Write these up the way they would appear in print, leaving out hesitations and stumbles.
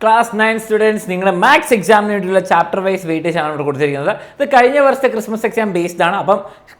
Class 9 students നിങ്ങളുടെ maths എക്സാമിന് വേണ്ടിയുള്ള ചാപ്റ്റർ വൈസ് വെയിറ്റേജ് ആണ് ഇവിടെ കൊടുത്തിരിക്കുന്നത്. ഇത് കഴിഞ്ഞ വർഷത്തെ ക്രിസ്മസ് എക്സാം ബേസ്ഡ് ആണ്. അപ്പം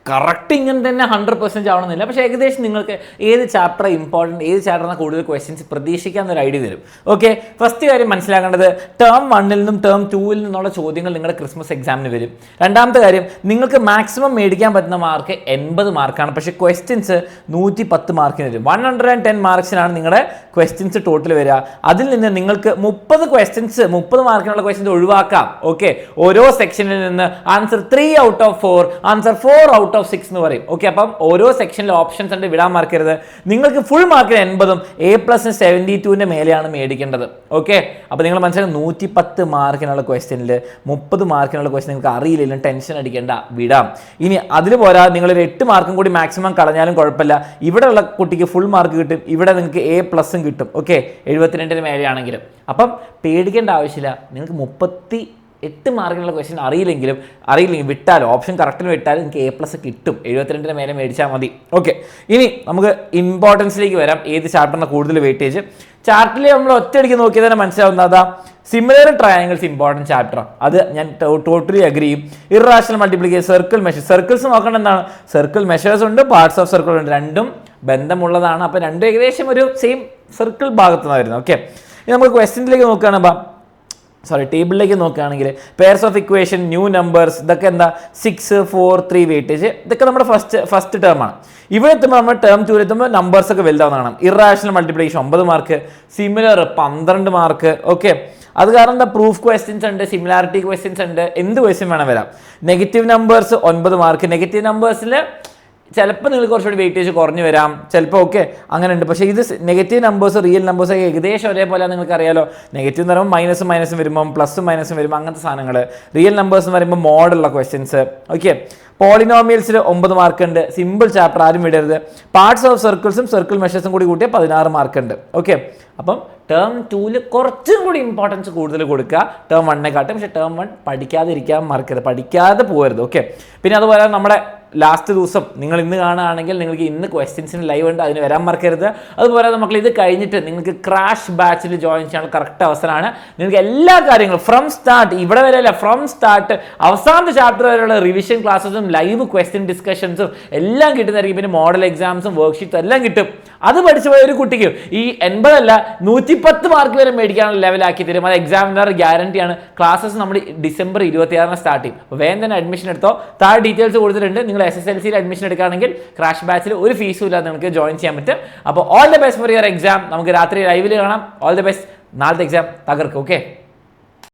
കറക്റ്റ് ഇങ്ങനെ തന്നെ 100% ആവണമെന്നില്ല. പക്ഷേ ഏകദേശം നിങ്ങൾക്ക് ഏത് ചാപ്റ്റർ ഇമ്പോർട്ടൻറ്റ്, ഏത് ചാപ്റ്ററിന് കൂടുതൽ ക്വസ്റ്റ്യൻസ് പ്രതീക്ഷിക്കാമെന്നൊരു ഐഡിയ തരും. ഓക്കെ, ഫസ്റ്റ് കാര്യം മനസ്സിലാക്കേണ്ടത് ടേം 1 നിന്നും ടേം 2 നിന്നുള്ള ചോദ്യങ്ങൾ നിങ്ങളുടെ ക്രിസ്മസ് എക്സാമിന് വരും. രണ്ടാമത്തെ കാര്യം, നിങ്ങൾക്ക് മാക്സിമം മേടിക്കാൻ പറ്റുന്ന മാർക്ക് 80 മാർക്കാണ്. പക്ഷേ ക്വസ്റ്റ്യൻസ് 110 മാർക്കിന് വരും. 110 മാർക്സിനാണ് നിങ്ങളുടെ ക്വസ്റ്റ്യൻസ് ടോട്ടൽ വരിക. അതിൽ നിന്ന് നിങ്ങൾക്ക് 30 മാർക്കിനുള്ള ക്വസ്റ്റ്യൻസ് ഒഴിവാക്കാം. ഓക്കെ, ഓരോ സെക്ഷനിൽ നിന്ന് answer 3 out of 4, answer 4 out of 6 എന്ന് പറയും. ഓക്കെ, അപ്പം ഓരോ സെക്ഷനിലെ ഓപ്ഷൻസ് ഉണ്ട്, വിടാൻ മറക്കരുത്. നിങ്ങൾക്ക് ഫുൾ മാർക്കിന് 80ഉം A+ന് 72ന്റെ മേലെയാണ് മേടിക്കേണ്ടത്. ഓക്കെ, അപ്പോൾ നിങ്ങൾ മനസ്സിലാക്കുക 110 മാർക്കിനുള്ള ക്വസ്റ്റ്യനിൽ 30 മാർക്കിനുള്ള ക്വസ്റ്റ്യൻ നിങ്ങൾക്ക് അറിയില്ലെങ്കിലും ടെൻഷൻ അടിക്കേണ്ട, വിടാം. ഇനി അതിൽ പോരാ, നിങ്ങളൊരു 8 മാർക്കും കൂടി മാക്സിമം കളഞ്ഞാലും കുഴപ്പമില്ല. ഇവിടെയുള്ള കുട്ടിക്ക് ഫുൾ മാർക്ക് കിട്ടും, ഇവിടെ നിങ്ങൾക്ക് A+ കിട്ടും. ഓക്കെ, 72ന് മേലെയാണെങ്കിലും. അപ്പം പേടിക്കേണ്ട ആവശ്യമില്ല. നിങ്ങൾക്ക് 38 മാർക്കിനുള്ള ക്വസ്റ്റ്യൻ അറിയില്ലെങ്കിൽ വിട്ടാലും, ഓപ്ഷൻ കറക്റ്റിന് വിട്ടാലും നിങ്ങൾക്ക് A+ കിട്ടും. 72ന് മേലെ മേടിച്ചാൽ മതി. ഓക്കെ, ഇനി നമുക്ക് ഇമ്പോർട്ടൻസിലേക്ക് വരാം. ഏത് ചാപ്റ്ററിന് കൂടുതൽ വെയിറ്റേജ്? ചാർട്ടിൽ നമ്മൾ ഒറ്റയടിക്ക് നോക്കിയാൽ തന്നെ മനസ്സിലാവുന്നതാ സിമിലർ ട്രയാങ്കിൾസ് ഇമ്പോർട്ടൻറ്റ് ചാപ്റ്റർ. അത് ഞാൻ ടോട്ടലി അഗ്രി ചെയ്യും. ഇററാഷണൽ മൾട്ടിപ്ലിക്കേഷൻ, സർക്കിൾ മെഷേഴ്സ്. സർക്കിൾസ് നോക്കേണ്ട എന്താണ്? സർക്കിൾ മെഷേഴ്സ് ഉണ്ട്, പാർട്സ് ഓഫ് സർക്കിൾ ഉണ്ട്. രണ്ടും ബന്ധമുള്ളതാണ്. അപ്പോൾ രണ്ടും ഏകദേശം ഒരു സെയിം സർക്കിൾ ഭാഗത്തു നിന്ന് വരുന്നത്. ഓക്കെ, ഇനി നമുക്ക് ക്വസ്റ്റ്യനിലേക്ക് നോക്കുകയാണ്. ടേബിളിലേക്ക് നോക്കുകയാണെങ്കിൽ pairs of equation, new numbers, ഇതൊക്കെ എന്താ 6, 4, 3 വെയിറ്റേജ്. ഇതൊക്കെ നമ്മുടെ ഫസ്റ്റ് ടേം ആണ്. ഇവിടെ എത്തുമ്പോൾ നമ്മൾ ടേം 2 എത്തുമ്പോൾ നമ്പേഴ്സ് ഒക്കെ വലുതാവുന്നതാണ്. Irrational multiplication 9 mark, similar 12 mark. Okay, അത് കാരണം എന്താ, പ്രൂഫ് ക്വസ്റ്റ്യൻസ് ഉണ്ട്, സിമിലാരിറ്റി ക്വസ്റ്റ്യൻസ് ഉണ്ട്, എന്ത് ക്വസ്റ്റ്യൻ വേണം വരാം. Negative numbers 9 mark. നെഗറ്റീവ് നമ്പേഴ്സിൽ ചിലപ്പോൾ നിങ്ങൾ കുറച്ചുകൂടി വെയിറ്റേജ് കുറഞ്ഞു വരാം, ചിലപ്പോൾ. ഓക്കെ, അങ്ങനെ ഉണ്ട്. പക്ഷേ ഇത് നെഗറ്റീവ് നമ്പേഴ്സ് റിയൽ നമ്പേഴ്സ് ഒക്കെ ഏകദേശം ഒരേപോലെ നിങ്ങൾക്ക് അറിയാലോ. നെഗറ്റീവ് എന്ന് പറയുമ്പോൾ മൈനസും വരുമ്പം പ്ലസും മൈനസും വരുമ്പോൾ അങ്ങനത്തെ സാധനങ്ങൾ. റിയൽ നമ്പേഴ്സ് എന്ന് പറയുമ്പോൾ മോഡുള്ള ക്വസ്റ്റ്യൻസ്. ഓക്കെ, പോളിനോമിയൽസിൽ 9 മാർക്ക് ഉണ്ട്. സിമ്പിൾ ചാപ്റ്റർ, ആരും വിടരുത്. പാർട്സ് ഓഫ് സർക്കിൾസും സർക്കിൾ മെഷേഴ്സും കൂടി കൂട്ടിയാൽ 16 മാർക്ക് ഉണ്ട്. ഓക്കെ, അപ്പം ടേം 2 കുറച്ചും കൂടി ഇമ്പോർട്ടൻസ് കൂടുതൽ കൊടുക്കുക ടേം 1-നെക്കാട്ടും. പക്ഷേ ടേം 1 പഠിക്കാതിരിക്കാൻ മറക്കരുത്, പഠിക്കാതെ പോകരുത്. ഓക്കെ, പിന്നെ അതുപോലെ നമ്മുടെ ലാസ്റ്റ് ദിവസം നിങ്ങൾ ഇന്ന് കാണുകയാണെങ്കിൽ നിങ്ങൾക്ക് ഇന്ന് ക്വസ്റ്റ്യൻസിന് ലൈവ് ഉണ്ട്, അതിന് വരാൻ മറക്കരുത്. അതുപോലെ നമുക്ക് ഇത് കഴിഞ്ഞിട്ട് നിങ്ങൾക്ക് ക്രാഷ് ബാച്ചിൽ ജോയിൻ ചെയ്യാനുള്ള കറക്റ്റ് അവസരമാണ്. നിങ്ങൾക്ക് എല്ലാ കാര്യങ്ങളും ഫ്രം സ്റ്റാർട്ട്, ഇവിടെ വരെയല്ല, ഫ്രം സ്റ്റാർട്ട് അവസാനത്തെ ചാപ്റ്റർ വരെയുള്ള റിവിഷൻ ക്ലാസ്സസും ലൈവ് ക്വസ്റ്റ്യൻ ഡിസ്കഷൻസും എല്ലാം കിട്ടുന്നതായിരിക്കും. പിന്നെ മോഡൽ എക്സാംസും വർക്ക്ഷീറ്റ്സും എല്ലാം കിട്ടും. അത് പഠിച്ചു പോയ ഒരു കുട്ടിക്ക് ഈ 80 അല്ല 110 മാർക്ക് വരെ മേടിക്കാനുള്ള ലെവലാക്കി തരും. അത് എക്സാമിനർ ഗ്യാരണ്ടിയാണ്. ക്ലാസ്സസ് നമ്മൾ ഡിസംബർ 26 സ്റ്റാർട്ട് ചെയ്യും. അപ്പോൾ വേഗം തന്നെ അഡ്മിഷൻ എടുത്തോ. താഴെ ഡീറ്റെയിൽസ് കൊടുത്തിട്ടുണ്ട്. നിങ്ങൾ SSLC അഡ്മിഷൻ എടുക്കുകയാണെങ്കിൽ ക്രാഷ് ബാച്ചിൽ ഒരു ഫീസും ഇല്ലാതെ നിങ്ങൾക്ക് ജോയിൻ ചെയ്യാൻ പറ്റും. അപ്പോൾ all the best for your exam. നമുക്ക് രാത്രി ലൈവിൽ കാണാം. All the best. നാളത്തെ എക്സാം തകർക്കും. ഓക്കെ.